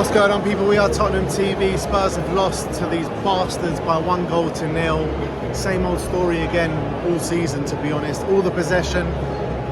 What's going on, people? We are Tottenham TV. Spurs have lost to these bastards by 1-0. Same old story again all season, to be honest. All the possession,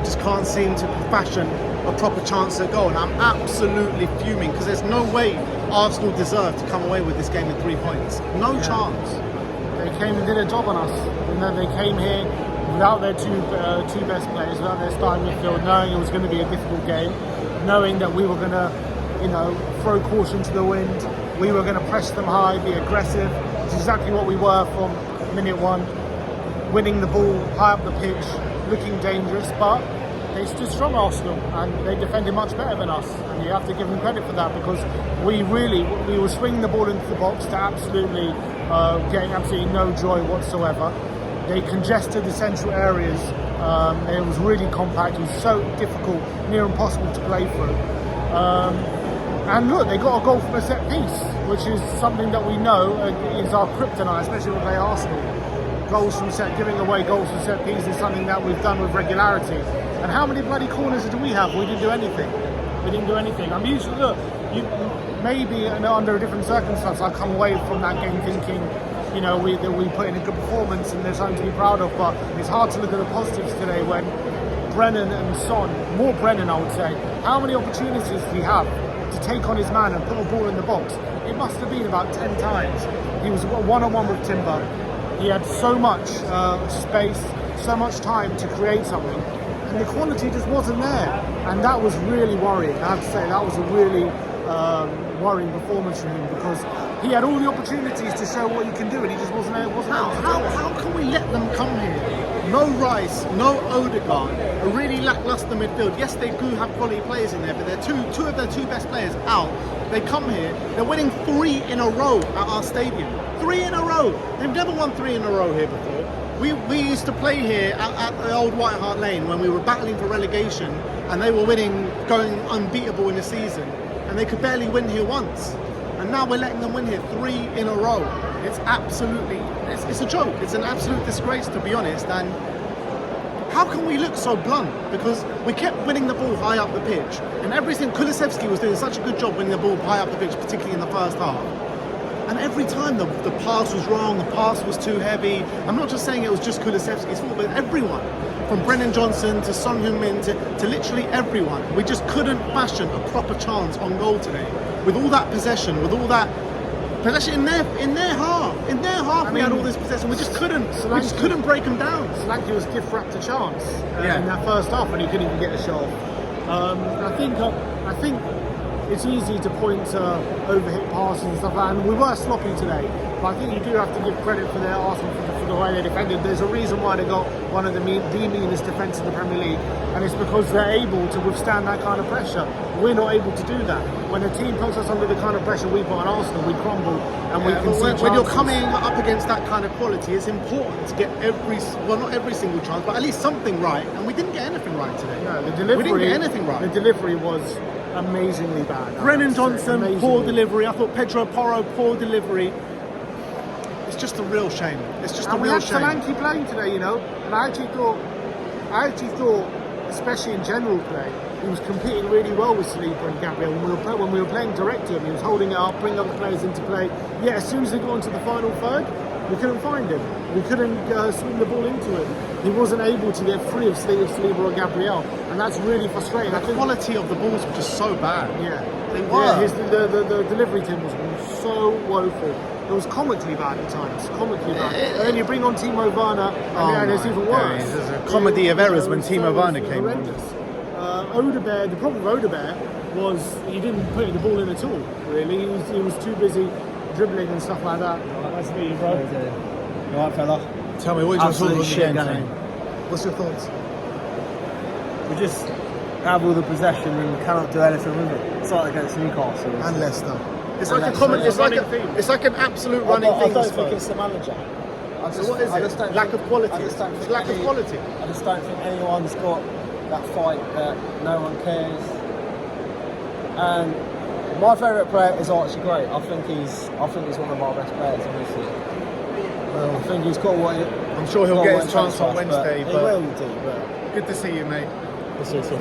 just can't seem to fashion a proper chance at goal. And I'm absolutely fuming because there's no way Arsenal deserve to come away with this game in 3 points. No chance. They came and did a job on us. You know, they came here without their two best players, without their starting midfield, knowing it was going to be a difficult game, knowing that we were going to, throw caution to the wind. We were going to press them high, be aggressive. It's exactly what we were from minute one. Winning the ball high up the pitch, looking dangerous, but they stood strong, Arsenal, and they defended much better than us. And you have to give them credit for that, because we were swinging the ball into the box to getting absolutely no joy whatsoever. They congested the central areas. It was really compact. It was so difficult, near impossible to play through. And look, they got a goal from a set piece, which is something that we know is our kryptonite, especially when we play Arsenal. Giving away goals from set piece is something that we've done with regularity. And how many bloody corners do we have? We didn't do anything. I'm usually, maybe under a different circumstance, I'll come away from that game thinking, we put in a good performance and there's something to be proud of. But it's hard to look at the positives today when Brennan and Son, more Brennan I would say, how many opportunities did he have to take on his man and put a ball in the box? It must have been about 10 times. He was one-on-one with Timber. He had so much space, so much time to create something, and the quality just wasn't there. And that was really worrying. I have to say, that was a really worrying performance from him, because he had all the opportunities to show what he can do, and he just wasn't able to do it. How can we let them come here? No Rice, no Odegaard, a really lacklustre midfield. Yes, they do have quality players in there, but they're two of their two best players out. They come here, they're winning 3 in a row at our stadium. 3 in a row. They've never won 3 in a row here before. We used to play here at the old White Hart Lane when we were battling for relegation, and they were going unbeatable in the season, and they could barely win here once. And now we're letting them win here 3 in a row. It's a joke. It's an absolute disgrace, to be honest. And how can we look so blunt? Because we kept winning the ball high up the pitch, and everything. Kulusevski was doing such a good job winning the ball high up the pitch, particularly in the first half. And every time the pass was wrong, the pass was too heavy. I'm not just saying it was just Kulusevski's fault, but everyone, from Brennan Johnson to Son Heung-min to literally everyone, we just couldn't fashion a proper chance on goal today. With all that possession, in their half, we had all this possession. We just couldn't break them down. Solanke was gift wrapped a chance in that first half, and he couldn't even get a shot off. I think it's easy to point to overhit passes and stuff like that, and we were sloppy today. But I think you do have to give credit for their Arsenal for the way they defended. There's a reason why they got one of the meanest defence in the Premier League, and it's because they're able to withstand that kind of pressure. We're not able to do that. When a team puts us under the kind of pressure we put on Arsenal, we crumble and we can see when you're coming up against that kind of quality, it's important to get not every single chance, but at least something right. And we didn't get anything right today. No, we didn't get anything right. The delivery was amazingly bad. Brennan Johnson, poor delivery. I thought Pedro Porro, poor delivery. It's just a real shame. It's just a real shame. We had Solanke playing today, and I actually thought, especially in general play, he was competing really well with Saliba and Gabriel. When we were playing direct to him, he was holding it up, bringing other players into play. Yet as soon as they got into the final third, we couldn't find him. We couldn't swing the ball into him. He wasn't able to get free of Saliba or Gabriel, and that's really frustrating. The quality of the balls were just so bad. Yeah, they were. Yeah, the delivery team was so woeful. It was comically bad at times. And then you bring on Timo Werner, and it's even worse. There's a comedy of errors when Timo Werner came on. The problem with Odegaard was he didn't put the ball in at all, really. He was too busy dribbling and stuff like that. Nice to meet you, bro. You alright, fella? Tell me, what you just thought of the shit game? What's your thoughts? We just have all the possession and cannot do anything with it. It's like against Newcastle. And Leicester. It's like an absolute running thing. I don't think it's the manager. What is it? Lack of quality. It's lack of quality. I just don't think anyone's got that fight that no one cares. And my favourite player is Archie Gray. I think he's one of our best players in this league. I think he's got what I'm sure he'll get his chance on Wednesday. He will do. But good to see you, mate. Good to see you.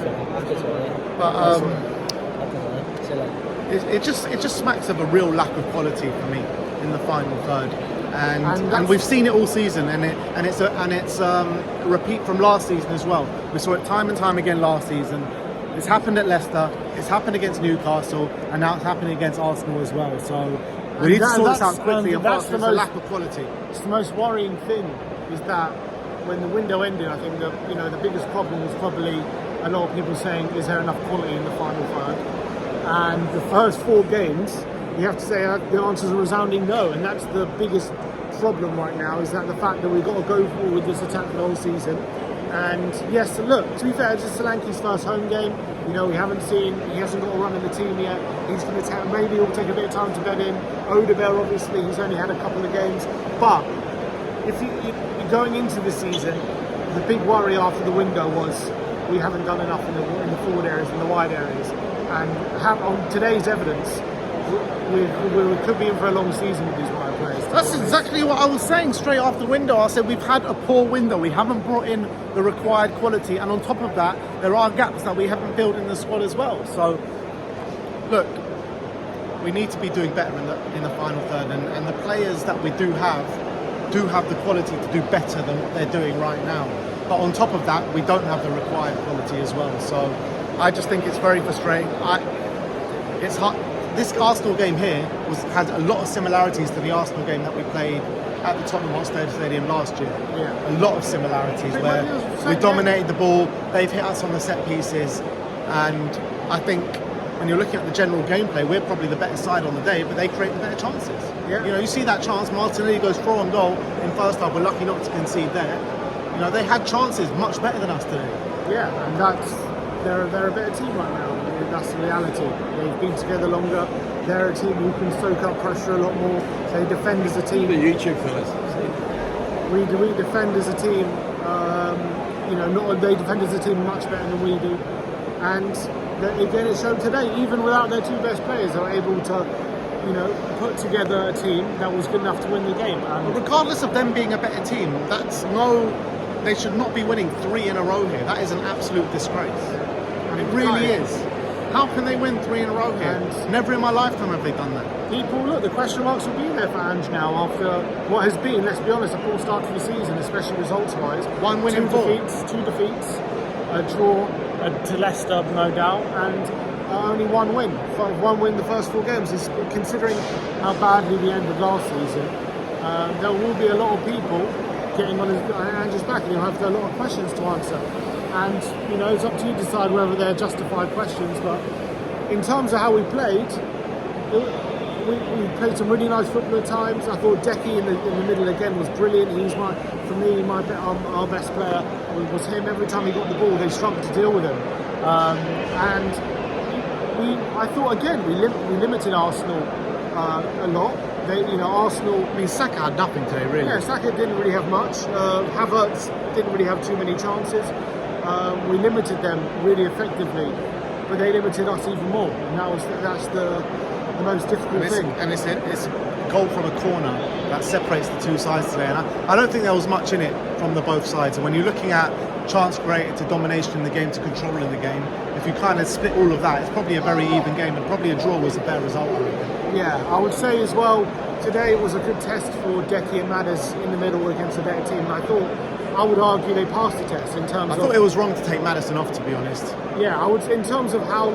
But See you later. it just smacks of a real lack of quality for me in the final third. And that's- we've seen it all season, and it's a repeat from last season as well. We saw it time and time again last season. It's happened at Leicester, it's happened against Newcastle, and now it's happening against Arsenal as well. So we need to sort this out quickly. And that's fast. the It's a most- lack of quality. It's the most worrying thing is that when the window ended, I think the biggest problem was probably a lot of people saying, is there enough quality in the final third? And the first 4 games, you have to say the answer is a resounding no, and that's the biggest problem right now, is that the fact that we've got to go forward with this attack the whole season. And yes, look, to be fair, it's just Solanke's first home game. We hasn't he hasn't got a run in the team yet. He's going to maybe it'll take a bit of time to bed in. Odegaard, obviously, he's only had a couple of games. But if you're going into the season, the big worry after the window was we haven't done enough in the forward areas and the wide areas. And on today's evidence, we could be in for a long season with these wide players. That's exactly what I was saying straight after the window. I said we've had a poor window. We haven't brought in the required quality, and on top of that, there are gaps that we haven't filled in the squad as well. So, look, we need to be doing better in the final third, and the players that we do have the quality to do better than what they're doing right now. But on top of that, we don't have the required quality as well. So, I just think it's very frustrating. It's hard. This Arsenal game here had a lot of similarities to the Arsenal game that we played at the Tottenham Hotspur Stadium last year. Yeah. A lot of similarities where we dominated the ball, they've hit us on the set pieces, and I think when you're looking at the general gameplay, we're probably the better side on the day, but they create the better chances. Yeah. You see that chance, Martinelli goes through on goal in first half, we're lucky not to concede there. They had chances much better than us today. Yeah, and they're a better team right now. That's the reality. They've been together longer. They're a team who can soak up pressure a lot more. They defend as a team. The YouTube fellas. We defend as a team. They defend as a team much better than we do. And again, it showed today. Even without their 2 best players, they were able to, put together a team that was good enough to win the game. And Regardless of them being a better team, they should not be winning 3 in a row here. That is an absolute disgrace. And it really is. How can they win 3 in a row here? And never in my lifetime have they done that. the question marks will be there for Ange now after what has been, let's be honest, a poor start to the season, especially results-wise. 1 win in 4. Two defeats, a draw to Leicester, no doubt, and only 1 win. 1 win the first 4 games. Considering how badly we ended last season, there will be a lot of people getting on Ange's back, and he'll have a lot of questions to answer. And it's up to you to decide whether they're justified questions. But in terms of how we played, we played some really nice football at times. I thought Decky in the middle again was brilliant. He's our best player. It was him. Every time he got the ball, they struggled to deal with him. And I thought again we limited Arsenal a lot. Arsenal. I mean, Saka had nothing today, really. Yeah, Saka didn't really have much. Havertz didn't really have too many chances. We limited them really effectively, but they limited us even more, and that's the most difficult thing. And it's a goal from a corner that separates the 2 sides today. And I don't think there was much in it from both sides. And when you're looking at chance created to domination in the game to control in the game, if you kind of split all of that, it's probably a very even game, and probably a draw was a better result. Yeah, I would say as well, today was a good test for Decky and Madders in the middle against a better team. And I would argue they passed the test in terms of... I thought it was wrong to take Maddison off, to be honest. Yeah, in terms of how,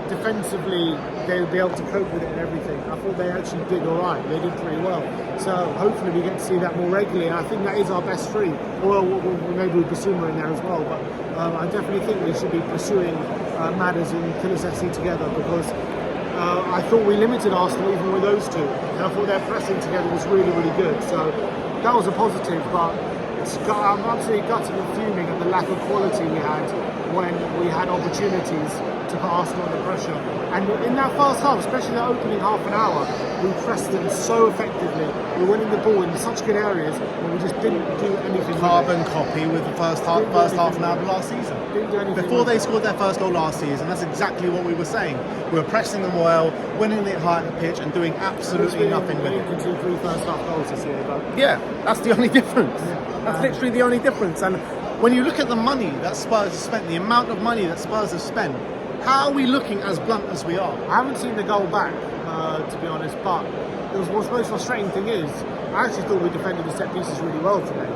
defensively they would be able to cope with it and everything. I thought they actually did all right. They did pretty well. So hopefully we get to see that more regularly. And I think that is our best 3. Or maybe with Basuma in there as well. But I definitely think we should be pursuing Madders and Kulusevski together, because I thought we limited Arsenal even with those 2. And I thought their pressing together was really, really good. So that was a positive. But I'm absolutely gutted and fuming at the lack of quality we had when we had opportunities to put Arsenal under pressure. And in that first half, especially the opening half an hour, we pressed them so effectively. We were winning the ball in such good areas, but we just didn't do anything. Carbon copy with the first half an hour of last season. Didn't do anything. Before they scored their first goal last season, that's exactly what we were saying. We were pressing them well, winning it high at the pitch, and doing absolutely nothing with it. We conceded 3 first half goals this year, but Yeah, that's the only difference. Yeah. That's literally the only difference. And when you look at the money that Spurs have spent, the amount of money that Spurs have spent, How are we looking as blunt as we are? I haven't seen the goal back, to be honest, but what's most frustrating thing is, I actually thought we defended the set pieces really well today,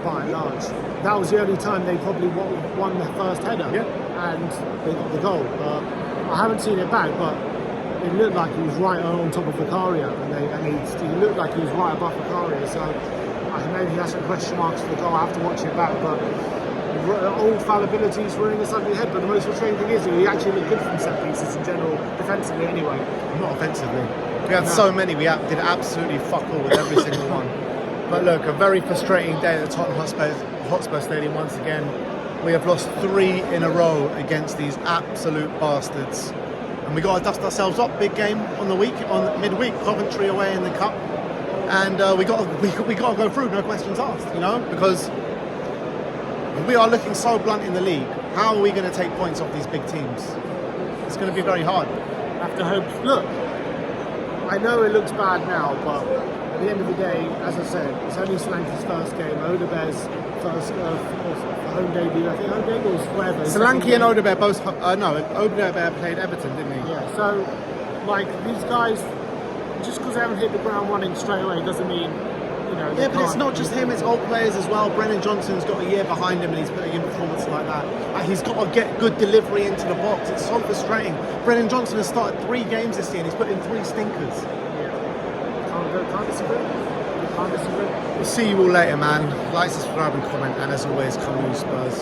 by and large. That was the only time they probably won the first header, and they got the goal. I haven't seen it back, but it looked like he was right on top of Vicaria, and he looked like he was right above Vicaria, so maybe he has some question marks for the goal. I have to watch it back, but all fallibilities were in the side of your head. But the most frustrating thing is he actually looked good from set pieces in general, defensively anyway. Not offensively. We had so many, we did absolutely fuck all with every single one. But look, a very frustrating day at the Tottenham Hotspur Stadium once again. We have lost 3 in a row against these absolute bastards. And we got to dust ourselves up. Big game on the week, on midweek, Coventry away in the cup. And we got to go through, no questions asked, you know, because we are looking so blunt in the league. How are we going to take points off these big teams? It's going to be very hard. Have to hope. Look, I know it looks bad now, but at the end of the day, as I said, it's only Solanke's first game. Odebear's first home debut. I think home debut was whatever. Solanke and Odebear both. Odebear played Everton, didn't he? Yeah. So, like these guys, just because they haven't hit the ground running straight away doesn't mean. Yeah, but it's not just him, it's old players as well. Brennan Johnson's got a year behind him and he's putting in performances like that. He's got to get good delivery into the box. It's so frustrating. Brennan Johnson has started 3 games this year and he's put in 3 stinkers. Yeah. Can't disagree. We'll see you all later, man. Like, subscribe and comment, and as always, come on Spurs.